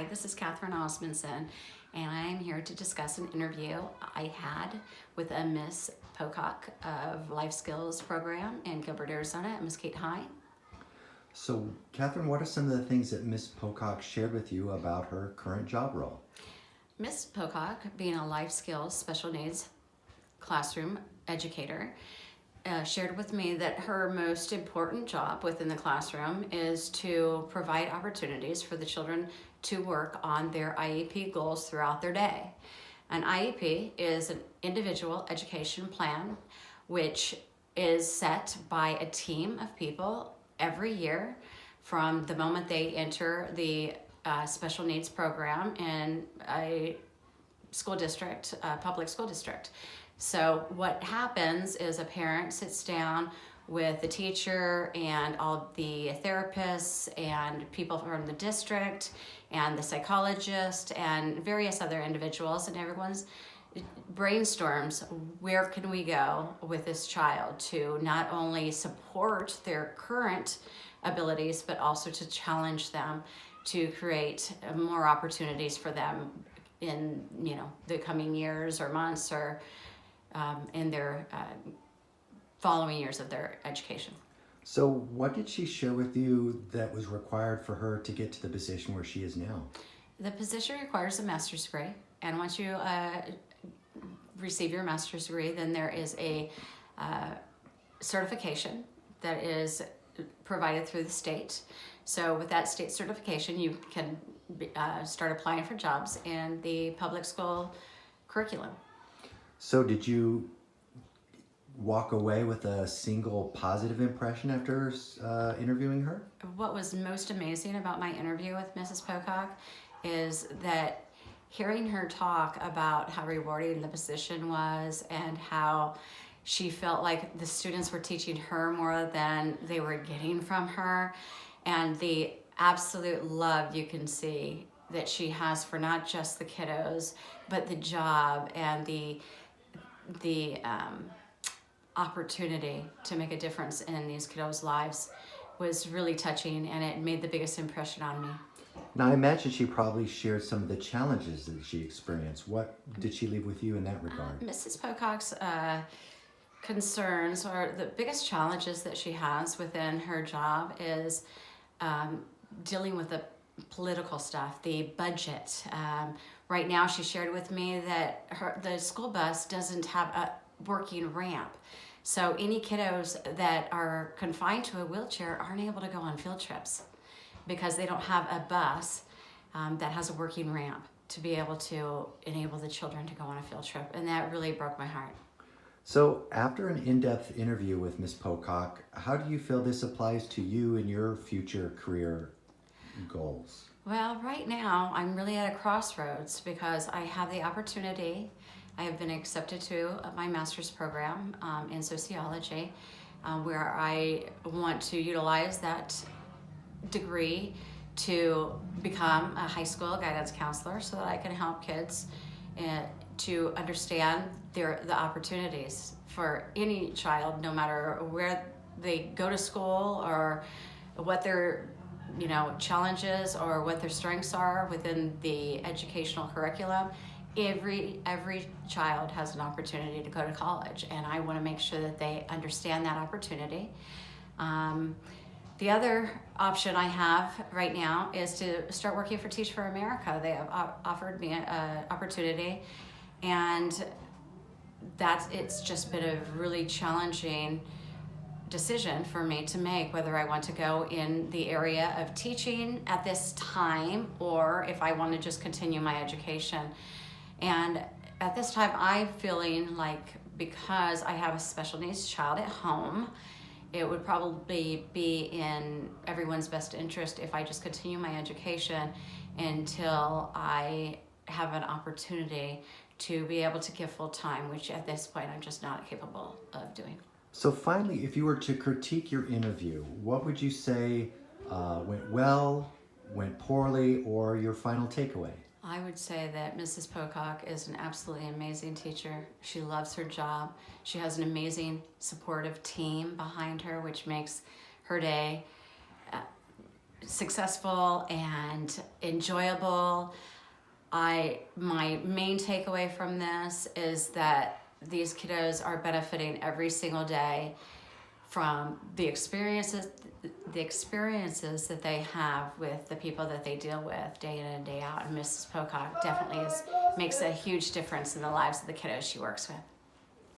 this is Katharine Osmundson, and I am here to discuss an interview I had with a Miss Pocock of Life Skills program in Gilbert, Arizona at Miss Kate High. So, Catherine, what are some of the things that Miss Pocock shared with you about her current job role? Miss Pocock, being a life skills special needs classroom educator, shared with me that her most important job within the classroom is to provide opportunities for the children to work on their IEP goals throughout their day. An IEP is an individual education plan which is set by a team of people every year from the moment they enter the special needs program in a school district, public school district. So what happens is a parent sits down with the teacher and all the therapists and people from the district and the psychologist and various other individuals, and everyone's brainstorms where can we go with this child to not only support their current abilities but also to challenge them to create more opportunities for them in the coming years or months or in their following years of their education. So, what did she share with you that was required for her to get to the position where she is now? The position requires a master's degree, and once you receive your master's degree, then there is a certification that is provided through the state. So with that state certification, you can start applying for jobs in the public school curriculum. So, did you walk away with a single positive impression after interviewing her? What was most amazing about my interview with Mrs. Pocock is that hearing her talk about how rewarding the position was and how she felt like the students were teaching her more than they were getting from her, and the absolute love you can see that she has for not just the kiddos, but the job and the opportunity to make a difference in these kiddos' lives was really touching, and it made the biggest impression on me. Now, I imagine she probably shared some of the challenges that she experienced. What did she leave with you in that regard? Mrs. Pocock's concerns, or the biggest challenges that she has within her job, is dealing with the political stuff, the budget. Right now, she shared with me that the school bus doesn't have a working ramp. So any kiddos that are confined to a wheelchair aren't able to go on field trips because they don't have a bus that has a working ramp to be able to enable the children to go on a field trip. And that really broke my heart. So, after an in-depth interview with Ms. Pocock, how do you feel this applies to you and your future career goals? Well, right now, I'm really at a crossroads because I have the opportunity. I have been accepted to my master's program in sociology, where I want to utilize that degree to become a high school guidance counselor so that I can help kids to understand the opportunities for any child, no matter where they go to school or what their challenges or what their strengths are within the educational curriculum. Every child has an opportunity to go to college, and I want to make sure that they understand that opportunity. The other option I have right now is to start working for Teach for America. They have offered me an opportunity, and it's just been a really challenging decision for me to make whether I want to go in the area of teaching at this time or if I want to just continue my education. And at this time, I'm feeling like because I have a special needs child at home, it would probably be in everyone's best interest if I just continue my education until I have an opportunity to be able to give full time, which at this point I'm just not capable of doing. So finally, if you were to critique your interview, what would you say went well, went poorly, or your final takeaway? I would say that Mrs. Pocock is an absolutely amazing teacher. She loves her job. She has an amazing supportive team behind her, which makes her day successful and enjoyable. My main takeaway from this is that these kiddos are benefiting every single day from the experiences that they have with the people that they deal with day in and day out. And Mrs. Pocock definitely makes a huge difference in the lives of the kiddos she works with.